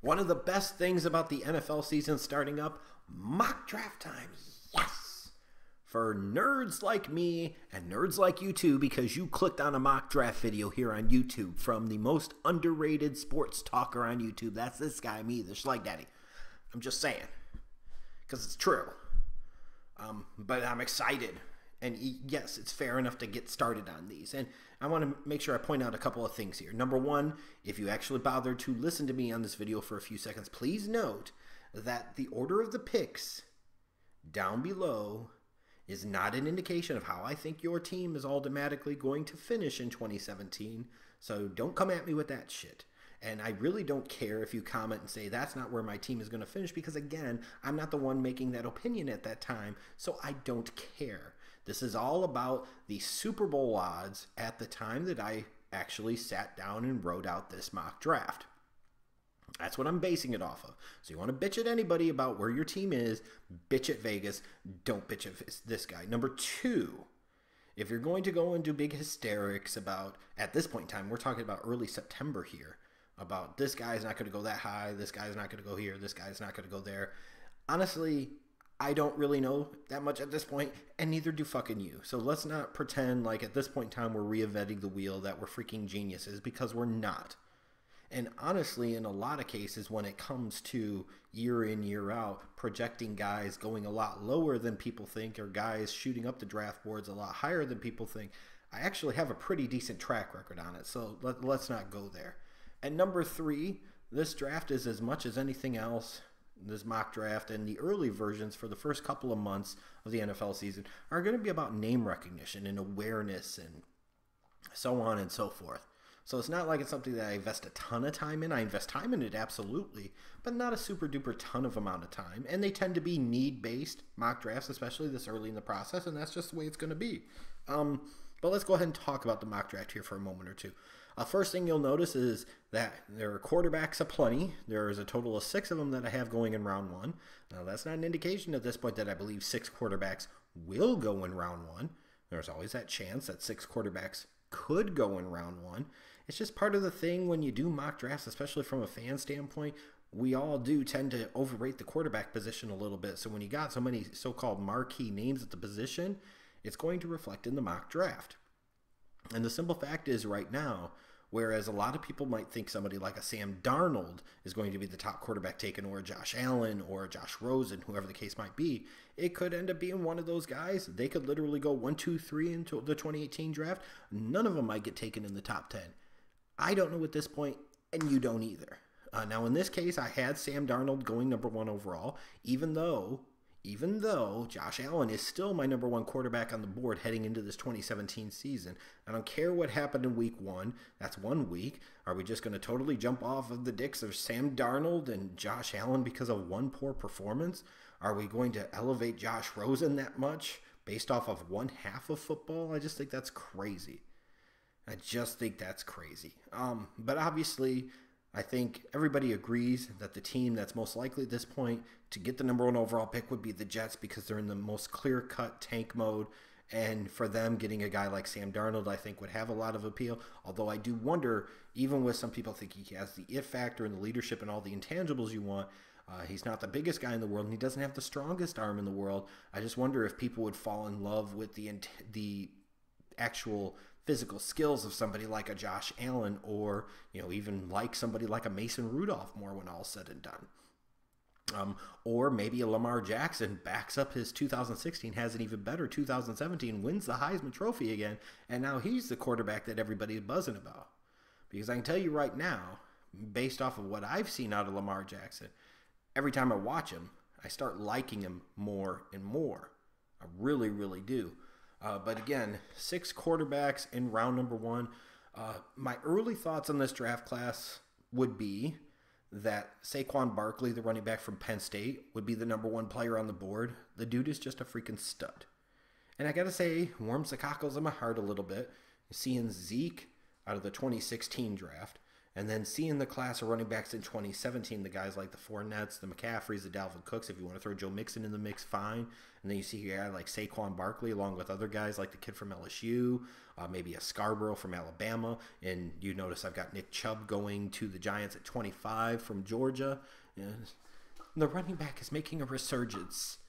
One of the best things about the NFL season starting up, mock draft time. Yes! For nerds like me and nerds like you too, because you clicked on a mock draft video here on YouTube from the most underrated sports talker on YouTube. That's this guy, me, the Schlag Daddy. I'm just saying, because it's true. But I'm excited. And yes, it's fair enough to get started on these. And I want to make sure I point out a couple of things here. Number one, if you actually bothered to listen to me on this video for a few seconds, please note that the order of the picks down below is not an indication of how I think your team is automatically going to finish in 2017. So don't come at me with that shit. And I really don't care if you comment and say that's not where my team is going to finish, because again, I'm not the one making that opinion at that time, so I don't care. This is all about the Super Bowl odds at the time that I actually sat down and wrote out this mock draft. That's what I'm basing it off of. So you want to bitch at anybody about where your team is, bitch at Vegas. Don't bitch at this guy. Number two, if you're going to go and do big hysterics about, at this point in time, we're talking about early September here, about this guy's not going to go that high, this guy's not going to go here, this guy's not going to go there. Honestly, I don't really know that much at this point, and neither do fucking you. So let's not pretend like at this point in time we're reinventing the wheel, that we're freaking geniuses, because we're not. And honestly, in a lot of cases, when it comes to year in, year out, projecting guys going a lot lower than people think, or guys shooting up the draft boards a lot higher than people think, I actually have a pretty decent track record on it. So let's not go there. And number three, this draft is, as much as anything else, this mock draft and the early versions for the first couple of months of the NFL season are going to be about name recognition and awareness and so on and so forth. So it's not like it's something that I invest a ton of time in. I invest time in it, absolutely, but not a super duper ton of amount of time. And they tend to be need-based mock drafts, especially this early in the process, and that's just the way it's going to be. But let's go ahead and talk about the mock draft here for a moment or two. First thing you'll notice is that there are quarterbacks aplenty. There is a total of 6 of them that I have going in round 1. Now, that's not an indication at this point that I believe 6 quarterbacks will go in round 1. There's always that chance that 6 quarterbacks could go in round 1. It's just part of the thing when you do mock drafts, especially from a fan standpoint. We all do tend to overrate the quarterback position a little bit. So when you got so many so-called marquee names at the position, it's going to reflect in the mock draft. And the simple fact is right now, whereas a lot of people might think somebody like a Sam Darnold is going to be the top quarterback taken, or a Josh Allen, or a Josh Rosen, whoever the case might be, it could end up being one of those guys. They could literally go 1, 2, 3 into the 2018 draft. None of them might get taken in the top 10. I don't know at this point, and you don't either. Now, in this case, I had Sam Darnold going number 1 overall, even though Josh Allen is still my number 1 quarterback on the board heading into this 2017 season. I don't care what happened in week 1. That's 1 week. Are we just going to totally jump off of the dicks of Sam Darnold and Josh Allen because of one poor performance? Are we going to elevate Josh Rosen that much based off of 1/2 of football? I just think that's crazy. But obviously, I think everybody agrees that the team that's most likely at this point to get the number 1 overall pick would be the Jets, because they're in the most clear-cut tank mode. And for them, getting a guy like Sam Darnold, I think, would have a lot of appeal. Although I do wonder, even with some people think he has the it factor and the leadership and all the intangibles you want, he's not the biggest guy in the world, and he doesn't have the strongest arm in the world. I just wonder if people would fall in love with the actual physical skills of somebody like a Josh Allen, or even like somebody like a Mason Rudolph more when all's said and done. Or maybe a Lamar Jackson backs up his 2016, has an even better 2017, wins the Heisman Trophy again, and now he's the quarterback that everybody's buzzing about. Because I can tell you right now, based off of what I've seen out of Lamar Jackson, every time I watch him, I start liking him more and more. I really, really do. But again, 6 quarterbacks in round number 1. My early thoughts on this draft class would be that Saquon Barkley, the running back from Penn State, would be the number 1 player on the board. The dude is just a freaking stud. And I got to say, warms the cockles in my heart a little bit, seeing Zeke out of the 2016 draft. And then seeing the class of running backs in 2017, the guys like the Fournettes, the McCaffreys, the Dalvin Cooks, if you want to throw Joe Mixon in the mix, fine. And then you see a guy like Saquon Barkley along with other guys like the kid from LSU, maybe a Scarborough from Alabama. And you notice I've got Nick Chubb going to the Giants at 25 from Georgia. And the running back is making a resurgence,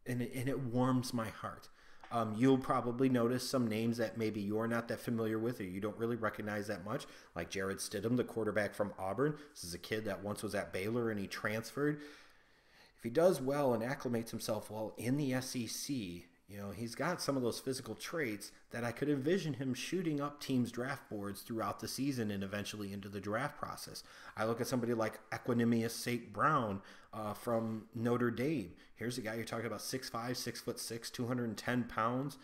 and it warms my heart. You'll probably notice some names that maybe you're not that familiar with or you don't really recognize that much, like Jarrett Stidham, the quarterback from Auburn. This is a kid that once was at Baylor and he transferred. If he does well and acclimates himself well in the SEC, he's got some of those physical traits that I could envision him shooting up teams' draft boards throughout the season and eventually into the draft process. I look at somebody like Equanimeous St. Brown from Notre Dame. Here's a guy you're talking about 6'5", 6'6", 210 pounds.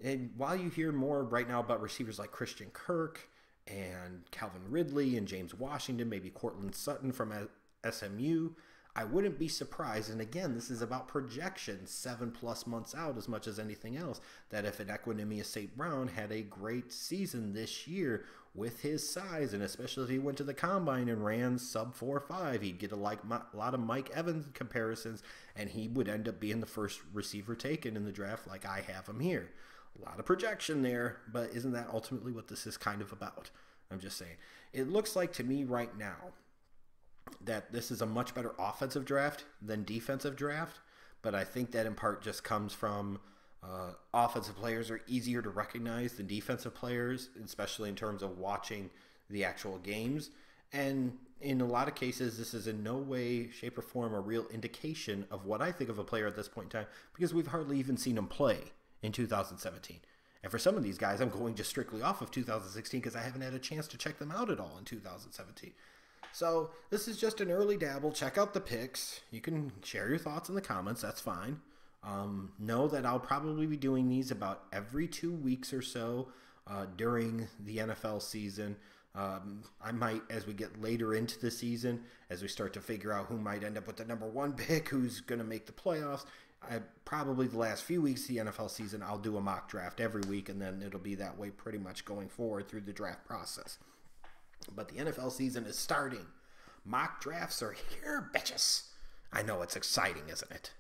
And while you hear more right now about receivers like Christian Kirk and Calvin Ridley and James Washington, maybe Cortland Sutton from SMU, I wouldn't be surprised, and again, this is about projections 7+ months out as much as anything else, that if an Equanimeous St. Brown had a great season this year with his size, and especially if he went to the combine and ran sub 4.5, he'd get a lot of Mike Evans comparisons, and he would end up being the first receiver taken in the draft like I have him here. A lot of projection there, but isn't that ultimately what this is kind of about? I'm just saying. It looks like to me right now that this is a much better offensive draft than defensive draft, but I think that in part just comes from offensive players are easier to recognize than defensive players, especially in terms of watching the actual games. And in a lot of cases, this is in no way, shape, or form a real indication of what I think of a player at this point in time, because we've hardly even seen him play in 2017. And for some of these guys, I'm going just strictly off of 2016 because I haven't had a chance to check them out at all in 2017. So this is just an early dabble. Check out the picks. You can share your thoughts in the comments. That's fine. Know that I'll probably be doing these about every 2 weeks or so during the NFL season. I might, as we get later into the season, as we start to figure out who might end up with the number 1 pick, who's going to make the playoffs, probably the last few weeks of the NFL season, I'll do a mock draft every week, and then it'll be that way pretty much going forward through the draft process. But the NFL season is starting. Mock drafts are here, bitches. I know, it's exciting, isn't it?